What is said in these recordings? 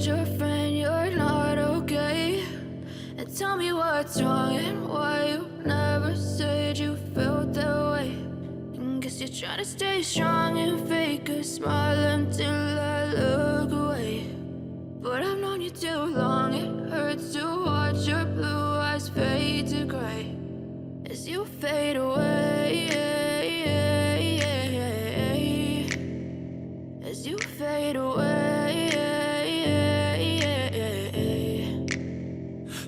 told your friend you're not okay? And tell me what's wrong and why you never said you felt that way. And guess you're trying to stay strong and fake a smile until I look away. But I've known you too long, it hurts to watch your blue eyes fade to gray as you fade away, as you fade away.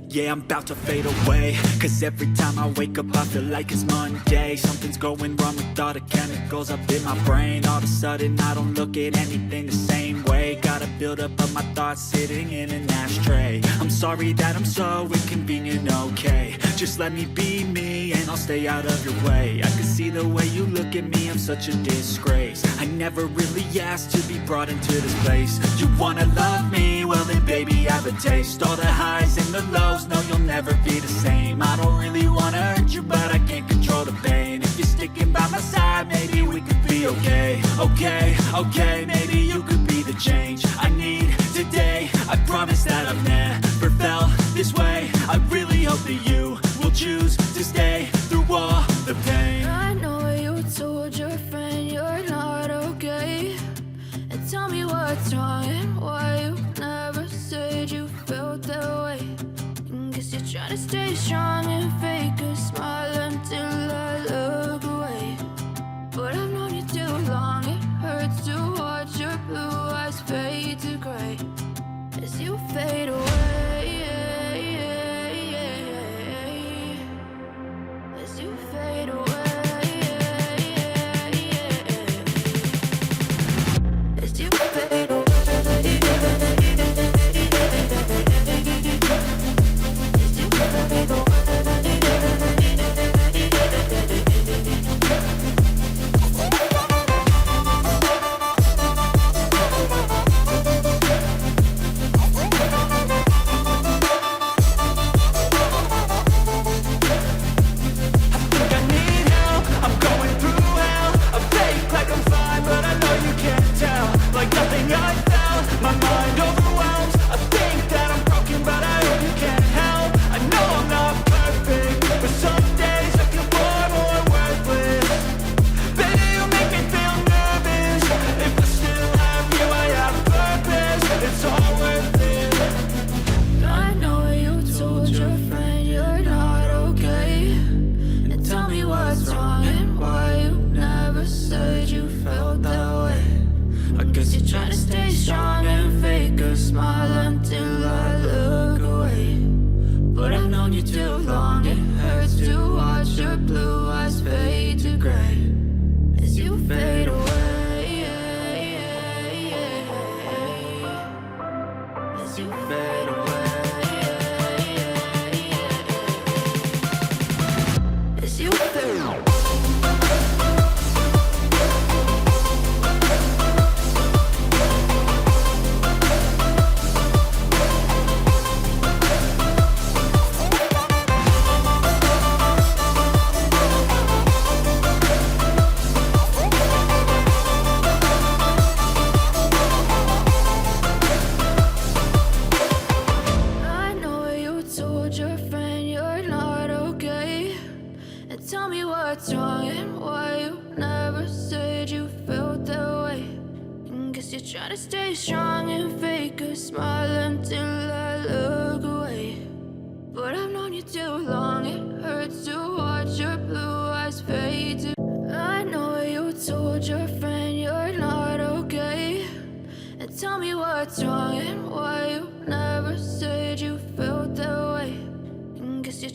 Yeah, I'm about to fade away, cause every time I wake up I feel like it's Monday. Something's going wrong with all the chemicals up in my brain. All of a sudden I don't look at anything the same way. Got a buildup of my thoughts sitting in an ashtray. I'm sorry that I'm so inconvenient, okay? Just let me be me and I'll stay out of your way. I can see the way you look at me, I'm such a disgrace. I never really asked to be brought into this place. You wanna love me? Well then baby I have a taste. All the highs and the lows, no you'll never be the same. I don't really wanna hurt you but I can't control the pain. If you're sticking by my side maybe we could be okay. Okay, maybe you could be the change I need today. I promise that I've never felt this way. I really hope that you will choose to stay through all the pain. I know you told your friend you're not okay. And tell me what's wrong and why you never said you felt that way. And guess you're trying to stay strong and fake a smile until I look away. But I've known you too long, it hurts to watch your blue eyes fade to gray as you fade away, as you fade away, as you fade away.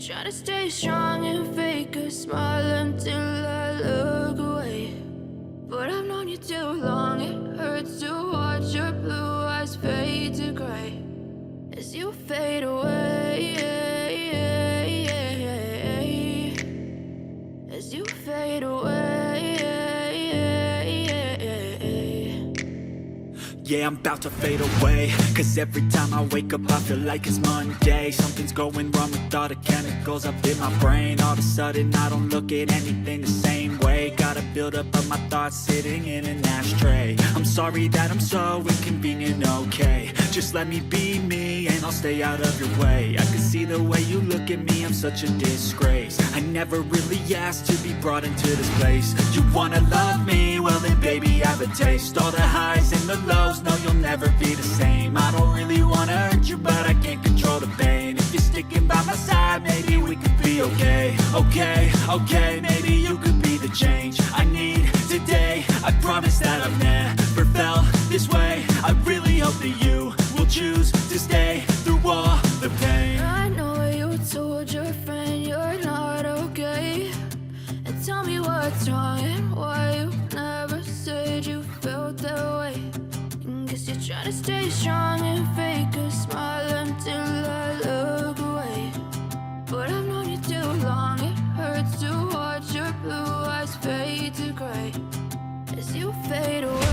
Try to stay strong and fake a smile until I look away. But I've known you too long, it hurts to watch your blue eyes fade to gray as you fade away, as you fade away. Yeah, I'm about to fade away, cause every time I wake up I feel like it's Monday. Something's going wrong with all the chemicals up in my brain. All of a sudden I don't look at anything the same way. Got a buildup of my thoughts sitting in an ashtray. I'm sorry that I'm so inconvenient, okay? Just let me be me and I'll stay out of your way. I can see the way you look at me, I'm such a disgrace. I never really asked to be brought into this place. You wanna love me? Well then baby, have a taste. All the highs and the lows, no you'll never be the same. I don't really wanna hurt you, but I can't control the pain. If you're sticking by my side, maybe we could be okay. Okay, maybe you could be the change I need today. I promise that I've never felt this way. I really hope that you will choose to stay through all the pain. I know you told your friend you're not okay, and tell me what's wrong and why you never said you felt that way. Guess you're trying to stay strong and fake a smile until I look away. But I've known you too long, it hurts to watch your blue eyes fade to gray as you fade away.